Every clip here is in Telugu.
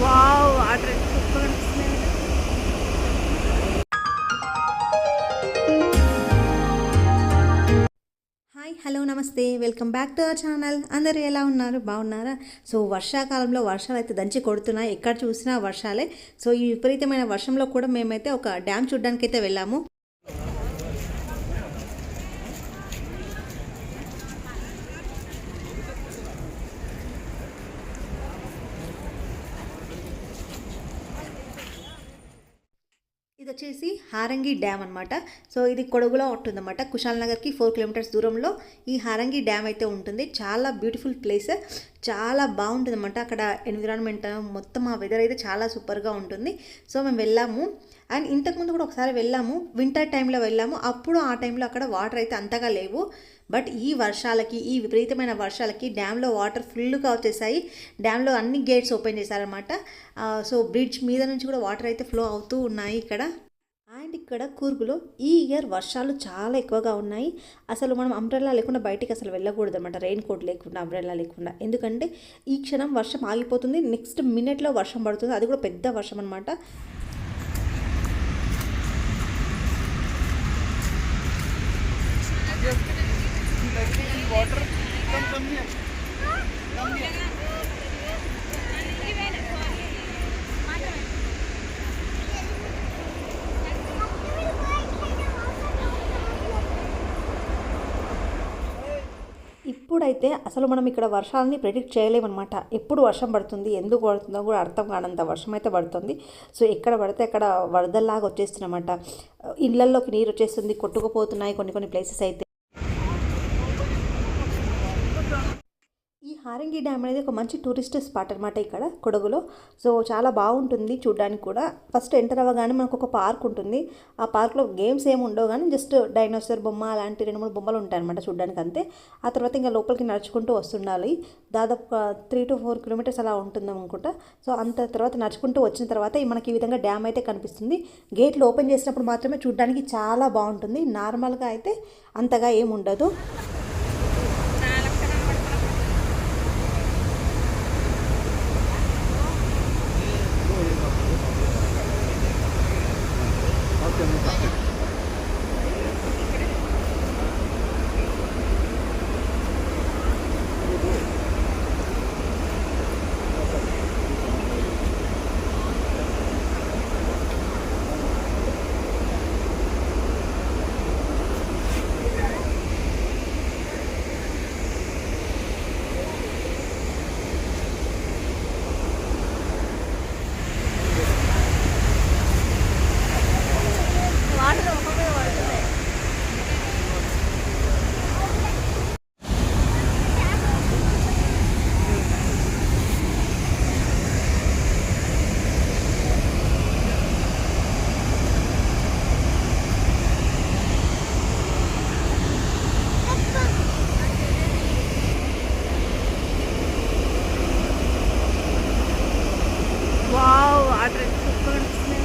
వావ్ వాటర్ ఎంత సూపర్ అనిపిస్తుంది. హాయ్ హలో నమస్తే, welcome back to our channel. అందరూ ఎలా ఉన్నారు, బాగున్నారా? సో వర్షాకాలంలో వర్షాలు అయితే దంచి కొడుతున్నాయి, ఎక్కడ చూసినా వర్షాలే. సో ఈ విపరీతమైన వర్షంలో కూడా మేమైతే ఒక డ్యామ్ చూడడానికి అయితే వెళ్ళాము. ఇది వచ్చేసి హారంగి డ్యామ్ అనమాట. సో ఇది కొడగులో ఉంటుందన్నమాట. కుశాల్ నగర్కి 4 కిలోమీటర్స్ దూరంలో ఈ హారంగి డ్యామ్ అయితే ఉంటుంది. చాలా బ్యూటిఫుల్ ప్లేస్, చాలా బాగుంటుంది అనమాట. అక్కడ ఎన్విరాన్మెంట్ మొత్తం ఆ వెదర్ అయితే చాలా సూపర్గా ఉంటుంది. సో మేము వెళ్ళాము. అండ్ ఇంతకుముందు కూడా ఒకసారి వెళ్ళాము, వింటర్ టైంలో వెళ్ళాము. అప్పుడు ఆ టైంలో అక్కడ వాటర్ అయితే అంతగా లేవు. బట్ ఈ వర్షాలకి, ఈ విపరీతమైన వర్షాలకి డ్యామ్లో వాటర్ ఫుల్గా వచ్చేసాయి. డ్యామ్లో అన్ని గేట్స్ ఓపెన్ చేశారనమాట. సో బ్రిడ్జ్ మీద నుంచి కూడా వాటర్ అయితే ఫ్లో అవుతూ ఉన్నాయి ఇక్కడ. అండ్ ఇక్కడ కూర్గులో ఈ ఇయర్ వర్షాలు చాలా ఎక్కువగా ఉన్నాయి. అసలు మనం అంబ్రెల్లా లేకుండా బయటికి అసలు వెళ్ళకూడదు అనమాట, రెయిన్ కోట్ లేకుండా, అంబ్రెల్లా లేకుండా. ఎందుకంటే ఈ క్షణం వర్షం ఆగిపోతుంది, నెక్స్ట్ మినిట్లో వర్షం పడుతుంది. అది కూడా పెద్ద వర్షం అనమాట. వాటర్ ఇప్పుడైతే అసలు మనం ఇక్కడ వర్షాలని ప్రెడిక్ట్ చేయలేమన్నమాట. ఎప్పుడు వర్షం పడుతుంది, ఎందుకు పడుతుందో కూడా అర్థం కానంత వర్షం అయితే పడుతుంది. సో ఎక్కడ పడితే అక్కడ వరదల్లాగా వచ్చేస్తుందన్నమాట. ఇళ్లల్లోకి నీరు వచ్చేస్తుంది, కొట్టుకుపోతున్నాయి కొన్ని ప్లేసెస్ అయితే. ఈ హారంగి డ్యామ్ అనేది ఒక మంచి టూరిస్ట్ స్పాట్ అనమాట ఇక్కడ కొడగులో. సో చాలా బాగుంటుంది చూడడానికి కూడా. ఫస్ట్ ఎంటర్ అవ్వగానే మనకు ఒక పార్క్ ఉంటుంది. ఆ పార్క్లో గేమ్స్ ఏమి ఉండవు, కానీ జస్ట్ డైనోసార్ బొమ్మ అలాంటి 2-3 బొమ్మలు ఉంటాయి అనమాట చూడడానికి అంతే. ఆ తర్వాత ఇంకా లోపలికి నడుచుకుంటూ వస్తుండాలి. దాదాపు 3 to 4 కిలోమీటర్స్ అలా ఉంటుంది అనుకుంటా. సో అంత తర్వాత నడుచుకుంటూ వచ్చిన తర్వాత మనకి ఈ విధంగా డ్యామ్ అయితే కనిపిస్తుంది. గేట్లు ఓపెన్ చేసినప్పుడు మాత్రమే చూడడానికి చాలా బాగుంటుంది. నార్మల్గా అయితే అంతగా ఏముండదు. వావ్ వాటర్ ఎంత సూపర్ అనిపిస్తుంది.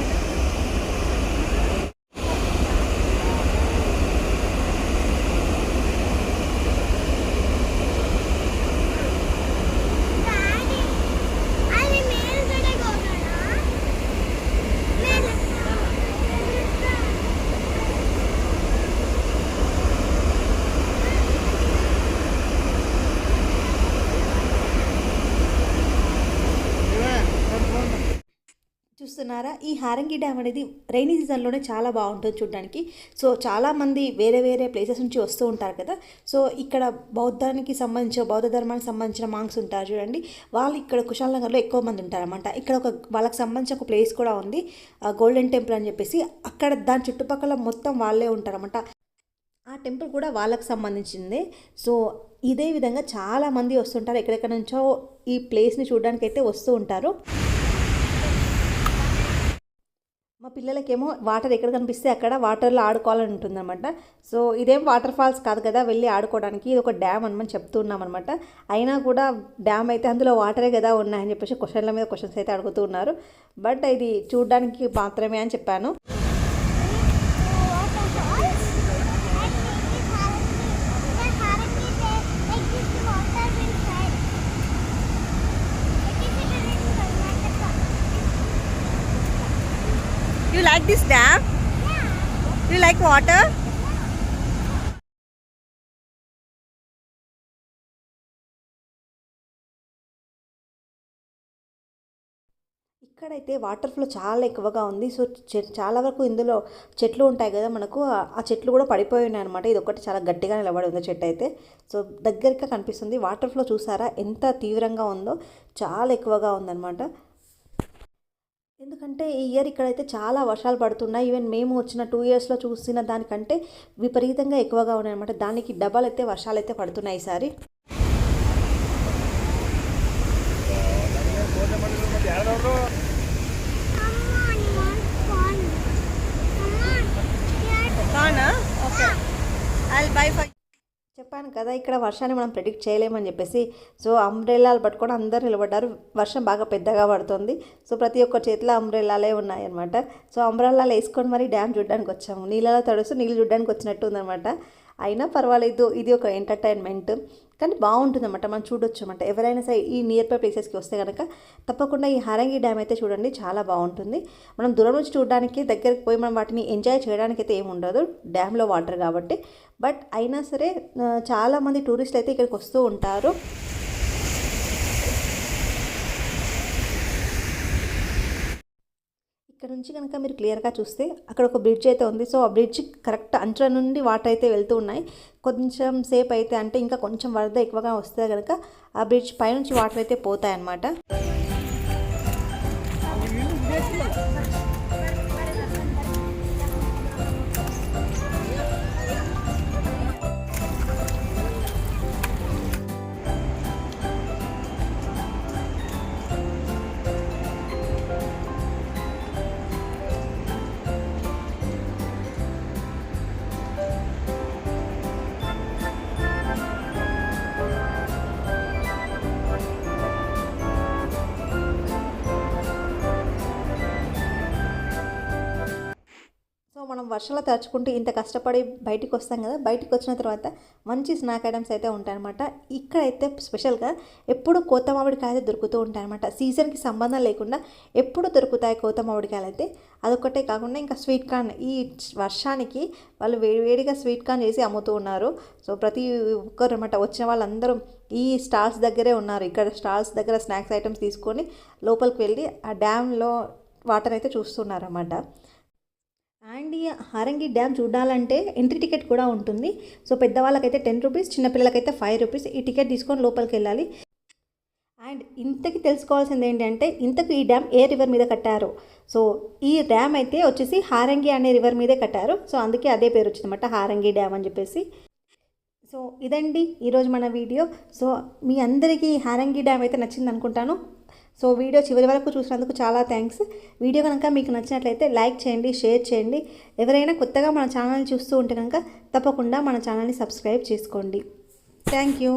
చూస్తున్నారా, ఈ హారంగి డ్యామ్ అనేది రైనీ సీజన్లోనే చాలా బాగుంటుంది చూడడానికి. సో చాలామంది వేరే ప్లేసెస్ నుంచి వస్తూ ఉంటారు కదా. సో ఇక్కడ బౌద్ధ ధర్మానికి సంబంధించిన మాంగ్స్ ఉంటారు చూడండి, వాళ్ళు ఇక్కడ కుశాల్ నగర్లో ఎక్కువ మంది ఉంటారన్నమాట. ఇక్కడ వాళ్ళకి సంబంధించిన ఒక ప్లేస్ కూడా ఉంది, గోల్డెన్ టెంపుల్ అని చెప్పేసి. అక్కడ దాని చుట్టుపక్కల మొత్తం వాళ్ళే ఉంటారన్నమాట. ఆ టెంపుల్ కూడా వాళ్ళకి సంబంధించిందే. సో ఇదే విధంగా చాలామంది వస్తుంటారు, ఎక్కడెక్కడ నుంచో ఈ ప్లేస్ని చూడడానికి అయితే వస్తూ ఉంటారు. మా పిల్లలకేమో వాటర్ ఎక్కడ కనిపిస్తే అక్కడ వాటర్లో ఆడుకోవాలని ఉంటుందన్నమాట. సో ఇదేం వాటర్ ఫాల్స్ కాదు కదా వెళ్ళి ఆడుకోవడానికి, ఇది ఒక డ్యామ్ అని చెప్తున్నాం అనమాట. అయినా కూడా డ్యామ్ అయితే అందులో వాటరే కదా ఉన్నాయని చెప్పేసి క్వశ్చన్ల మీద క్వశ్చన్స్ అయితే అడుగుతూ ఉన్నారు. బట్ ఇది చూడడానికి మాత్రమే అని చెప్పాను. this dam? Do you like water? ఇక్కడైతే వాటర్ ఫ్లో చాలా ఎక్కువగా ఉంది. సో చాలా వరకు ఇందులో చెట్లు ఉంటాయి కదా మనకు, ఆ చెట్లు కూడా పడిపోయి ఉన్నాయి అనమాట. ఇది ఒకటి చాలా గట్టిగా నిలబడి ఉంది చెట్టు అయితే. సో దగ్గరగా కనిపిస్తుంది. వాటర్ ఫ్లో చూసారా ఎంత తీవ్రంగా ఉందో, చాలా ఎక్కువగా ఉందన్నమాట. ఎందుకంటే ఈ ఇయర్ ఇక్కడైతే చాలా వర్షాలు పడుతున్నాయి. ఈవెన్ మేము వచ్చిన 2 ఇయర్స్లో చూసిన దానికంటే విపరీతంగా ఎక్కువగా ఉన్నాయన్నమాట. దానికి డబల్ అయితే వర్షాలు అయితే పడుతున్నాయి ఈసారి. చెప్పాను కదా ఇక్కడ వర్షాన్ని మనం ప్రెడిక్ట్ చేయలేమని చెప్పేసి. సో అంబ్రెల్లాలు పట్టుకొని అందరు నిలబడ్డారు. వర్షం బాగా పెద్దగా పడుతుంది. సో ప్రతి ఒక్క చేతిలో అంబ్రెల్లాలే ఉన్నాయన్నమాట. సో అంబ్రెల్లాలు వేసుకొని మరి డ్యామ్ చూడడానికి వచ్చాము. నీళ్ళలో తడుస్తూ నీళ్ళు చూడడానికి వచ్చినట్టు ఉందన్నమాట. అయినా పర్వాలేదు, ఇది ఒక ఎంటర్టైన్మెంట్. కానీ బాగుంటుందన్నమాట, మనం చూడొచ్చు అన్నమాట. ఎవరైనా సరే ఈ నియర్ బై ప్లేసెస్కి వస్తే కనుక తప్పకుండా ఈ హారంగి డ్యామ్ అయితే చూడండి, చాలా బాగుంటుంది. మనం దూరం నుంచి చూడడానికి, దగ్గరికి పోయి మనం వాటిని ఎంజాయ్ చేయడానికి అయితే ఏమి ఉండదు, డ్యామ్లో వాటర్ కాబట్టి. బట్ అయినా సరే చాలామంది టూరిస్టులు అయితే ఇక్కడికి వస్తూ ఉంటారు. ఇక్కడ నుంచి కనుక మీరు క్లియర్గా చూస్తే అక్కడ ఒక బ్రిడ్జ్ అయితే ఉంది. సో ఆ బ్రిడ్జ్ కరెక్ట్ అంచుల నుండి వాటర్ అయితే వెళ్తూ ఉన్నాయి. కొంచెం సేపు అయితే, అంటే ఇంకా కొంచెం వరద ఎక్కువగా వస్తే కనుక ఆ బ్రిడ్జ్ పైనుంచి వాటర్ అయితే పోతాయన్నమాట. మనం వర్షంలో తడుచుకుంటూ ఇంత కష్టపడి బయటికి వస్తాం కదా, బయటికి వచ్చిన తర్వాత మంచి స్నాక్ ఐటమ్స్ అయితే ఉంటాయన్నమాట. ఇక్కడైతే స్పెషల్గా ఎప్పుడు కోత మామిడికాయలు అయితే దొరుకుతూ ఉంటాయన్నమాట. సీజన్కి సంబంధం లేకుండా ఎప్పుడు దొరుకుతాయి కోత మామిడికాయలు అయితే. అదొక్కటే కాకుండా ఇంకా స్వీట్ కార్న్, ఈ వర్షానికి వాళ్ళు వేడివేడిగా స్వీట్ కార్న్ చేసి అమ్ముతూ ఉన్నారు. సో ప్రతి ఒక్కరు అనమాట, వచ్చిన వాళ్ళందరూ ఈ స్టాల్స్ దగ్గరే ఉన్నారు. ఇక్కడ స్టాల్స్ దగ్గర స్నాక్స్ ఐటమ్స్ తీసుకొని లోపలికి వెళ్ళి ఆ డ్యామ్లో వాటర్ అయితే చూస్తున్నారన్నమాట. అండ్ ఈ హారంగి డ్యామ్ చూడాలంటే ఎంట్రీ టికెట్ కూడా ఉంటుంది. సో పెద్దవాళ్ళకైతే 10 రూపీస్, చిన్నపిల్లలకైతే 5 రూపీస్. ఈ టికెట్ తీసుకొని లోపలికి వెళ్ళాలి. అండ్ ఇంతకి తెలుసుకోవాల్సింది ఏంటంటే, ఇంతకు ఈ డ్యామ్ ఏ రివర్ మీద కట్టారు. సో ఈ డ్యామ్ అయితే వచ్చేసి హారంగి అనే రివర్ మీదే కట్టారు. సో అందుకే అదే పేరు వచ్చిందన్నమాట, హారంగి డ్యామ్ అని చెప్పేసి. సో ఇదండి ఈరోజు మన వీడియో. సో మీ అందరికీ హారంగి డ్యామ్ అయితే నచ్చింది అనుకుంటాను. సో వీడియో చివరి వరకు చూసినందుకు చాలా థ్యాంక్స్. వీడియో కనుక మీకు నచ్చినట్లయితే లైక్ చేయండి, షేర్ చేయండి. ఎవరైనా కొత్తగా మన ఛానల్ని చూస్తూ ఉంటే కనుక తప్పకుండా మన ఛానల్ని సబ్స్క్రైబ్ చేసుకోండి. Thank you.